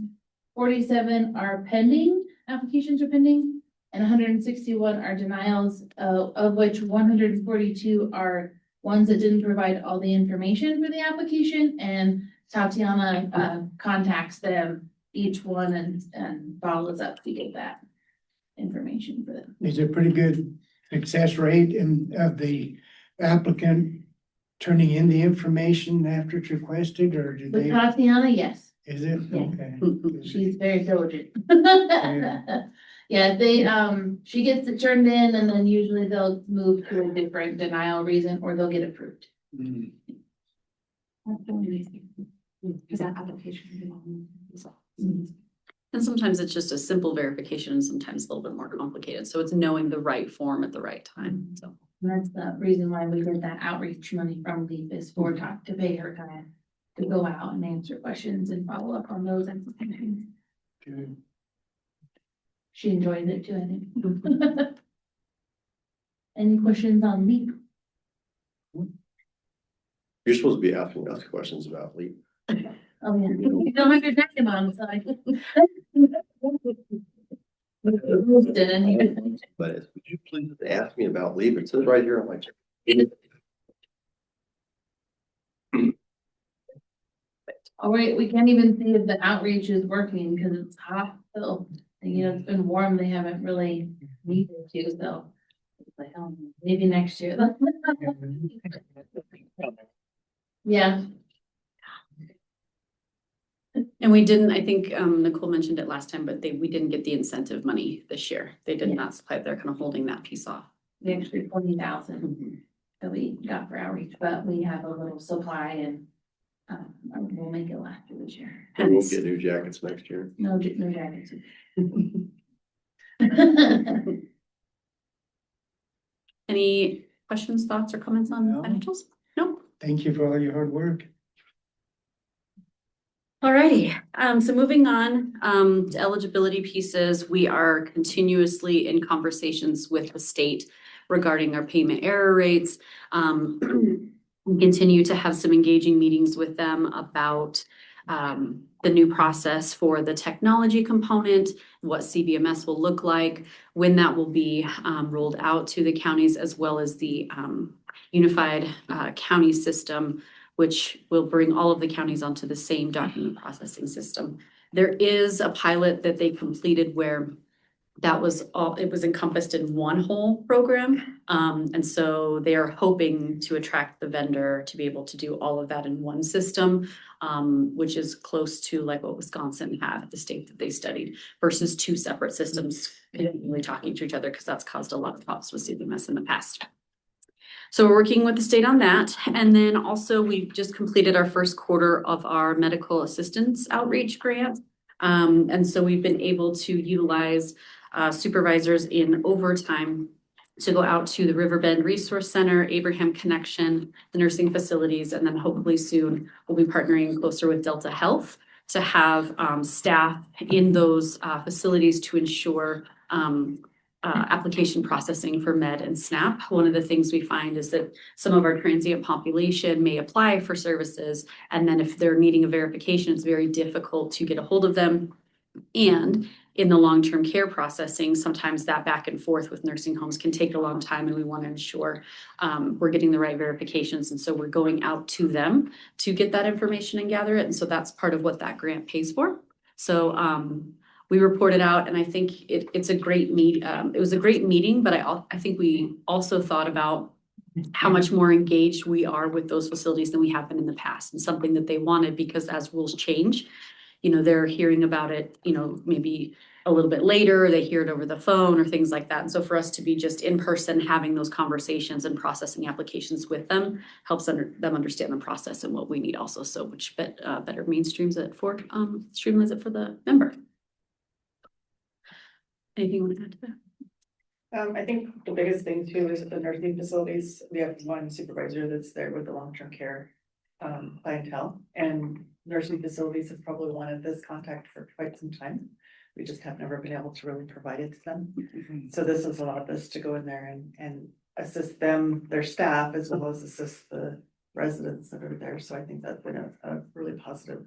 47 are pending. Applications are pending. and 161 are denials, of which 142 are ones that didn't provide all the information for the application, and Tatiana contacts them, each one, and follows up to get that information for them. Is it pretty good success rate of the applicant turning in the information after it's requested, or do With they? Tatiana, yes, Is it? Yeah. Okay. she's very diligent. Yeah, she gets it turned in, and then usually they'll move to a different denial reason, or they'll get approved. Mm. Is that application? And sometimes it's just a simple verification and sometimes a little bit more complicated. So it's knowing the right form at the right time. So. And that's the reason why we did that outreach money from LEAP is for to pay her time to go out and answer questions and follow up on those applications. Good. She enjoys it too, I think. Any questions on LEAP? You're supposed to be asking us questions about LEAP. Oh, yeah, you don't have your jacket on, so I. But would you please ask me about LEAP? It says right here on my check. All right, we can't even see if the outreach is working because it's hot still. And, you know, it's been warm, they haven't really needed to, so. It's like, oh, maybe next year. Yeah, And we didn't, I think Nicole mentioned it last time, but we didn't get the incentive money this year. They did not supply, they're kind of holding that piece off. the extra 20,000 that we got for outreach, but we have a little supply and we'll make it last through this year. And we'll get new jackets next year. No jackets. Any questions, thoughts, or comments on No. financials? No? Thank you for all your hard work. Alrighty, so moving on to eligibility pieces, we are continuously in conversations with the state regarding our payment error rates. We continue to have some engaging meetings with them about the new process for the technology component, what CBMS will look like, when that will be rolled out to the counties, as well as the unified county system, which will bring all of the counties onto the same document processing system. There is a pilot that they completed where that was all, it was encompassed in one whole program. And so they are hoping to attract the vendor to be able to do all of that in one system, which is close to like what Wisconsin had, the state that they studied, versus two separate systems really talking to each other, because that's caused a lot of problems with CBMS in the past. So we're working with the state on that. And then also we've just completed our first quarter of our medical assistance outreach grant. And so we've been able to utilize supervisors in overtime to go out to the Riverbend Resource Center, Abraham Connection, the nursing facilities, and then hopefully soon we'll be partnering closer with Delta Health to have staff in those facilities to ensure application processing for Med and SNAP. One of the things we find is that some of our transient population may apply for services, and then if they're needing a verification, it's very difficult to get a hold of them. And in the long-term care processing, sometimes that back and forth with nursing homes can take a long time, and we want to ensure we're getting the right verifications. And so we're going out to them to get that information and gather it. And so that's part of what that grant pays for. So we reported out, and I think it's a great meet. It was a great meeting, but I think we also thought about how much more engaged we are with those facilities than we have been in the past, and something that they wanted, because as rules change, you know, they're hearing about it, you know, maybe a little bit later, they hear it over the phone or things like that. And so for us to be just in person, having those conversations and processing applications with them helps them understand the process and what we need also. So which better mainstreams it for, streamlines it for the member. Anything you want to add to that? I think the biggest thing too is the nursing facilities. We have one supervisor that's there with the long-term care clientele, and nursing facilities have probably wanted this contact for quite some time. We just have never been able to really provide it to them. So this has allowed us to go in there and assist them, their staff, as well as assist the residents that are there. So I think that's been a really positive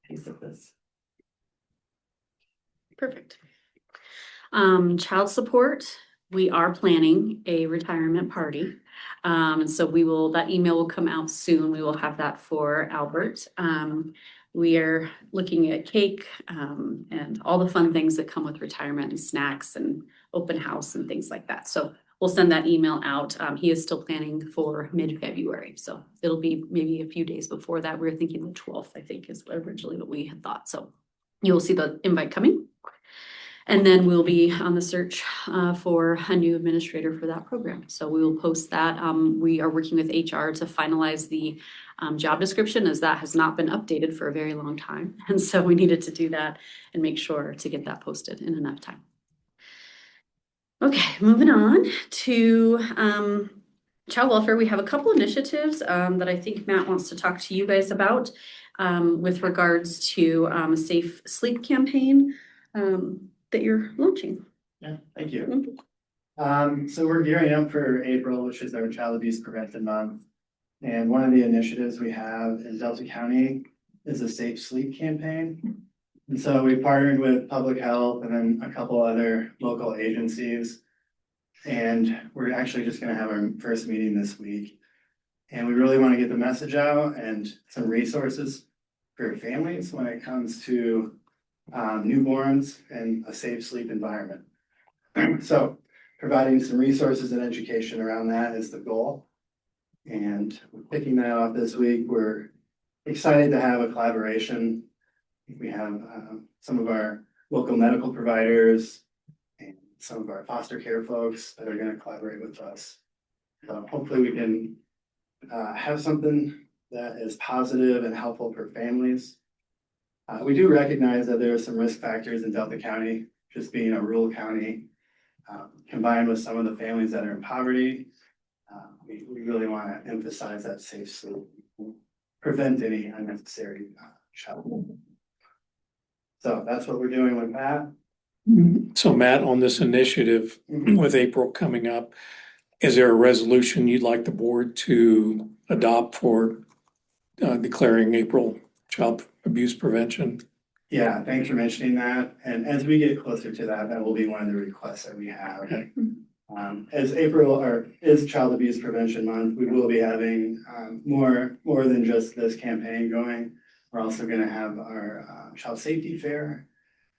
piece of this. Perfect. Child support, we are planning a retirement party. And so that email will come out soon. We will have that for Albert. We are looking at cake, and all the fun things that come with retirement and snacks and open house and things like that. So we'll send that email out. He is still planning for mid-February, so it'll be maybe a few days before that. We were thinking the 12th, I think, is originally what we had thought. So you'll see the invite coming. And then we'll be on the search for a new administrator for that program. So we will post that. We are working with HR to finalize the job description, as that has not been updated for a very long time. And so we needed to do that and make sure to get that posted in enough time. Okay, moving on to child welfare. We have a couple initiatives that I think Matt wants to talk to you guys about with regards to a safe sleep campaign that you're launching. Yeah, thank you. So we're gearing up for April, which is our Child Abuse Prevention Month. And one of the initiatives we have in Delta County is a safe sleep campaign. And so we partnered with public health and then a couple other local agencies. And we're actually just gonna have our first meeting this week. And we really want to get the message out and some resources for families when it comes to newborns and a safe sleep environment. So providing some resources and education around that is the goal. And picking that off this week, we're excited to have a collaboration. We have some of our local medical providers and some of our foster care folks that are going to collaborate with us. So hopefully we can have something that is positive and helpful for families. We do recognize that there are some risk factors in Delta County, just being a rural county, combined with some of the families that are in poverty. We really want to emphasize that safe sleep, prevent any unnecessary child. So that's what we're doing with that. So Matt, on this initiative with April coming up, is there a resolution you'd like the board to adopt for declaring April Child Abuse Prevention? Yeah, thanks for mentioning that. And as we get closer to that, that will be one of the requests that we have. Okay. As April is Child Abuse Prevention Month, we will be having more than just this campaign going. We're also going to have our Child Safety Fair.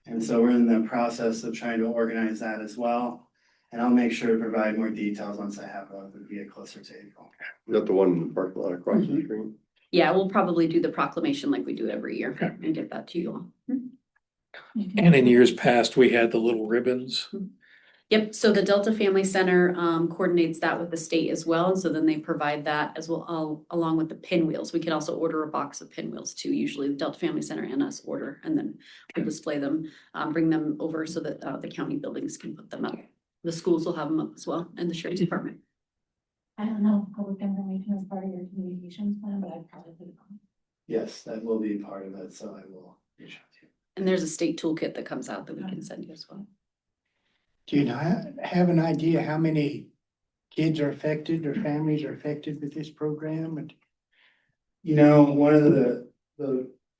And so we're in the process of trying to organize that as well. And I'll make sure to provide more details once I have those as we get closer to April. Is that the one in the parking lot across the street? Yeah, we'll probably do the proclamation like we do every year and get that to you all. And in years past, we had the little ribbons. Yep, so the Delta Family Center coordinates that with the state as well. And so then they provide that as well, along with the pinwheels. We can also order a box of pinwheels too. Usually the Delta Family Center and us order, and then we'll display them, bring them over so that the county buildings can put them up. The schools will have them up as well, and the sheriff's department. I don't know if public information is part of your communications plan, but I'd probably put it on. Yes, that will be part of it. So I will reach out to you. And there's a state toolkit that comes out that we can send you as well. Do you have an idea how many kids are affected or families are affected with this program? And You know, one of the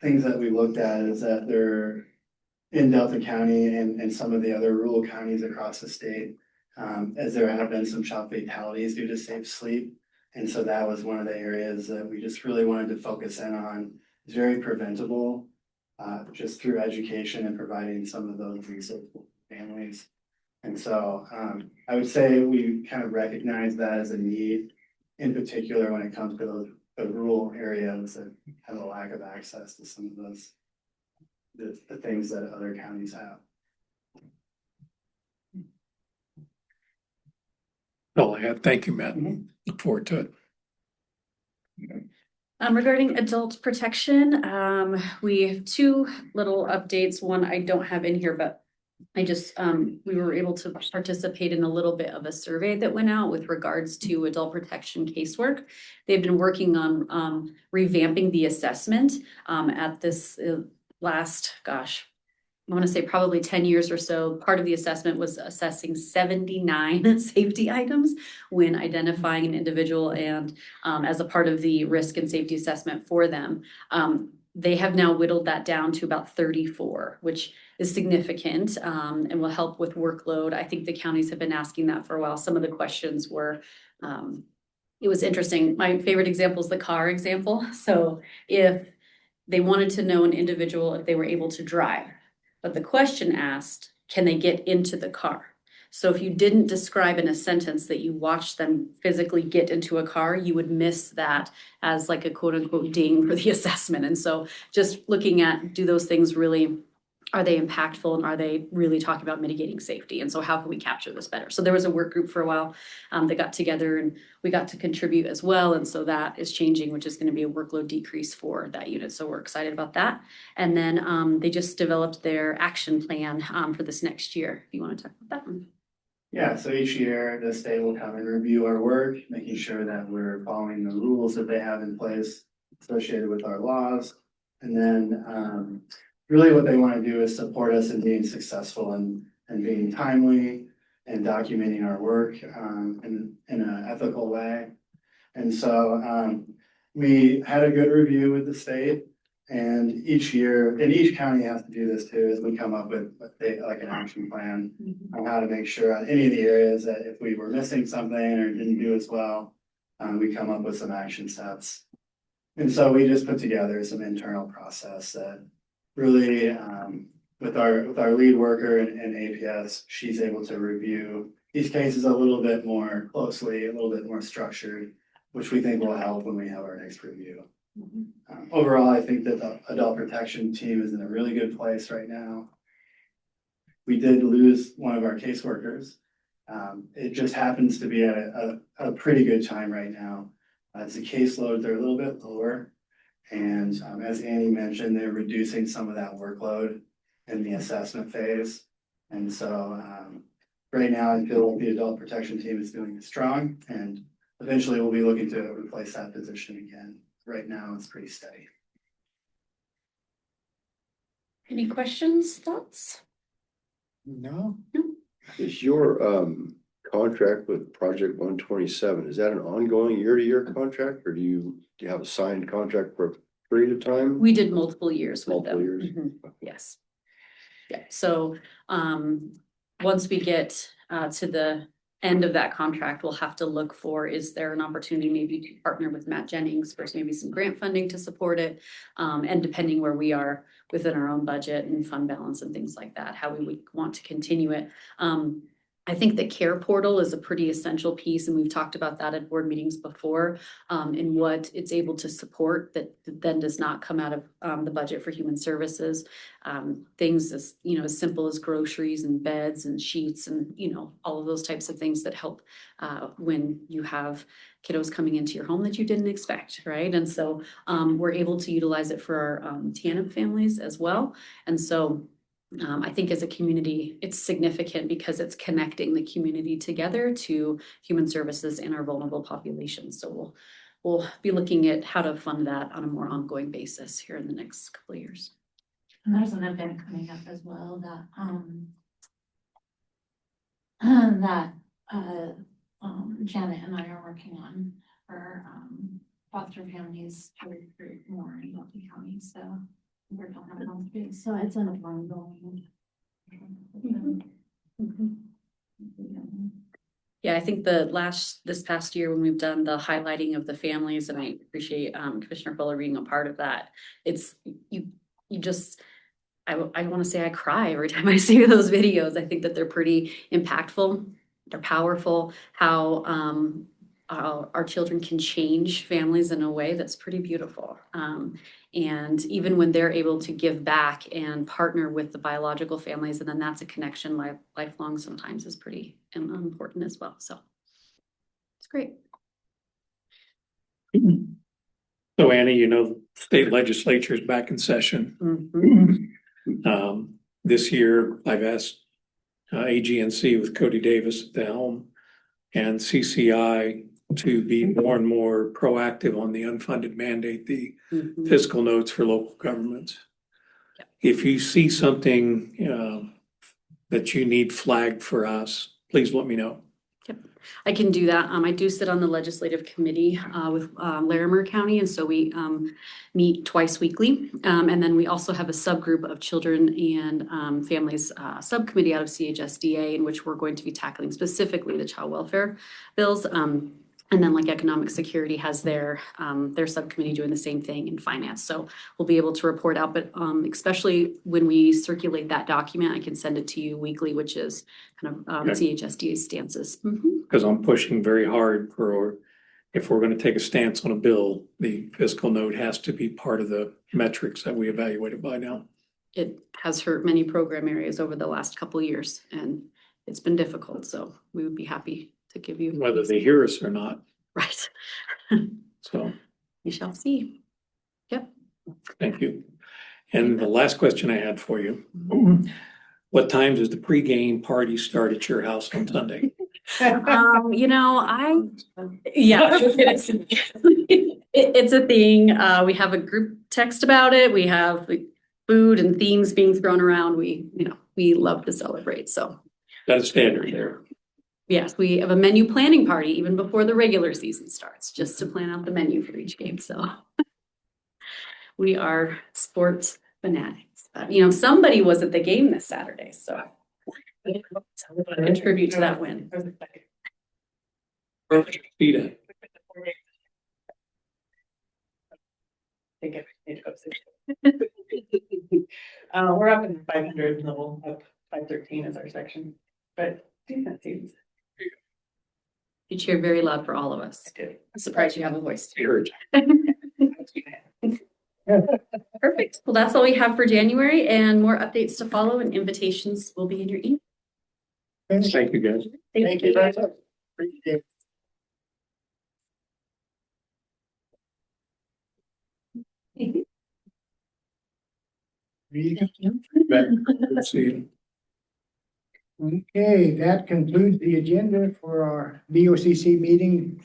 things that we looked at is that they're in Delta County and some of the other rural counties across the state, as there have been some child fatalities due to safe sleep. And so that was one of the areas that we just really wanted to focus in on. It's very preventable, just through education and providing some of those resources for families. And so I would say we kind of recognize that as a need, in particular when it comes to the rural areas that have a lack of access to some of those, the things that other counties have. Oh, I have. Thank you, Matt. Look forward to it. Regarding adult protection, we have two little updates. One I don't have in here, but I just, we were able to participate in a little bit of a survey that went out with regards to adult protection casework. They've been working on revamping the assessment at this last, I want to say probably 10 years or so. Part of the assessment was assessing 79 safety items when identifying an individual and as a part of the risk and safety assessment for them. They have now whittled that down to about 34, which is significant, and will help with workload. I think the counties have been asking that for a while. Some of the questions were, it was interesting. My favorite example is the car example. So if they wanted to know an individual if they were able to drive, but the question asked, can they get into the car? So if you didn't describe in a sentence that you watched them physically get into a car, you would miss that as like a quote unquote ding for the assessment. And so just looking at, do those things really, are they impactful and are they really talking about mitigating safety? And so how can we capture this better? So there was a work group for a while that got together and we got to contribute as well. And so that is changing, which is going to be a workload decrease for that unit. So we're excited about that. And then they just developed their action plan for this next year. If you want to talk about that one. Yeah, so each year the state will come and review our work, making sure that we're following the rules that they have in place associated with our laws. And then really what they want to do is support us in being successful and being timely and documenting our work in an ethical way. And so we had a good review with the state, and each year, and each county has to do this too, is we come up with like an action plan on how to make sure on any of the areas that if we were missing something or didn't do as well, we come up with some action steps. And so we just put together some internal process that really, with our lead worker and APS, she's able to review these cases a little bit more closely, a little bit more structured, which we think will help when we have our next review. Overall, I think that the adult protection team is in a really good place right now. We did lose one of our caseworkers. It just happens to be at a pretty good time right now. As the caseloads are a little bit lower. And as Annie mentioned, they're reducing some of that workload in the assessment phase. And so right now I feel the adult protection team is doing strong, and eventually we'll be looking to replace that position again. Right now it's pretty steady. Any questions, thoughts? No. Is your contract with Project 127, is that an ongoing year-to-year contract, or do you have a signed contract for a period of time? We did multiple years with them. Multiple years. Mhm. Yes. Yeah, so once we get to the end of that contract, we'll have to look for, is there an opportunity maybe to partner with Matt Jennings for maybe some grant funding to support it? And depending where we are within our own budget and fund balance and things like that, how we would want to continue it. I think the care portal is a pretty essential piece, and we've talked about that at board meetings before, and what it's able to support that then does not come out of the budget for human services. Things as, as simple as groceries and beds and sheets and, all of those types of things that help when you have kiddos coming into your home that you didn't expect, right? And so we're able to utilize it for our TANF families as well. And so I think as a community, it's significant because it's connecting the community together to human services and our vulnerable populations. So we'll be looking at how to fund that on a more ongoing basis here in the next couple of years. And there's an event coming up as well that Janet and I are working on for foster families to recruit more in Dalton County. So we're talking about it. So it's an ongoing. Yeah, I think this past year when we've done the highlighting of the families, and I appreciate Commissioner Fuller being a part of that. It's you just, I want to say I cry every time I see those videos. I think that they're pretty impactful. They're powerful. How our children can change families in a way that's pretty beautiful. And even when they're able to give back and partner with the biological families, and then that's a connection lifelong sometimes is pretty important as well. So it's great. So Annie, state legislature is back in session. Mm-hmm. This year I've asked AGNC with Cody Davis at the helm and CCI to be more and more proactive on the unfunded mandate, the fiscal notes for local governments. If you see something that you need flagged for us, please let me know. I can do that. I do sit on the legislative committee with Larimer County, and so we meet twice weekly. And then we also have a subgroup of children and families subcommittee out of CHSDA, in which we're going to be tackling specifically the child welfare bills. And then like economic security has their subcommittee doing the same thing in finance. So we'll be able to report out, but especially when we circulate that document, I can send it to you weekly, which is kind of Okay. CHSDA's stances. Because I'm pushing very hard for, if we're gonna take a stance on a bill, the fiscal note has to be part of the metrics that we evaluated by now. It has hurt many program areas over the last couple of years, and it's been difficult. So we would be happy to give you. Whether they hear us or not, Right. so. We shall see. Yep. Thank you. And the last question I had for you. What time does the pregame party start at your house on Sunday? You know, yeah, it's a thing. We have a group text about it. We have like, food and themes being thrown around. We love to celebrate. So That's standard there. yes, we have a menu planning party even before the regular season starts, just to plan out the menu for each game. So we are sports fanatics. Somebody was at the game this Saturday, so contribute to that win. Peter. We're up in 500 level, up 513 is our section, but decent seats. You cheered very loud for all of us. I did. I'm surprised you have a voice. Cheers. Perfect. Well, that's all we have for January, and more updates to follow and invitations will be in your email. Thank you, guys. Thank you. very much. Appreciate it. See you. Okay, that concludes the agenda for our BOCC meeting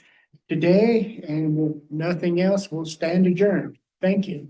today, and with nothing else, we'll stand adjourned. Thank you.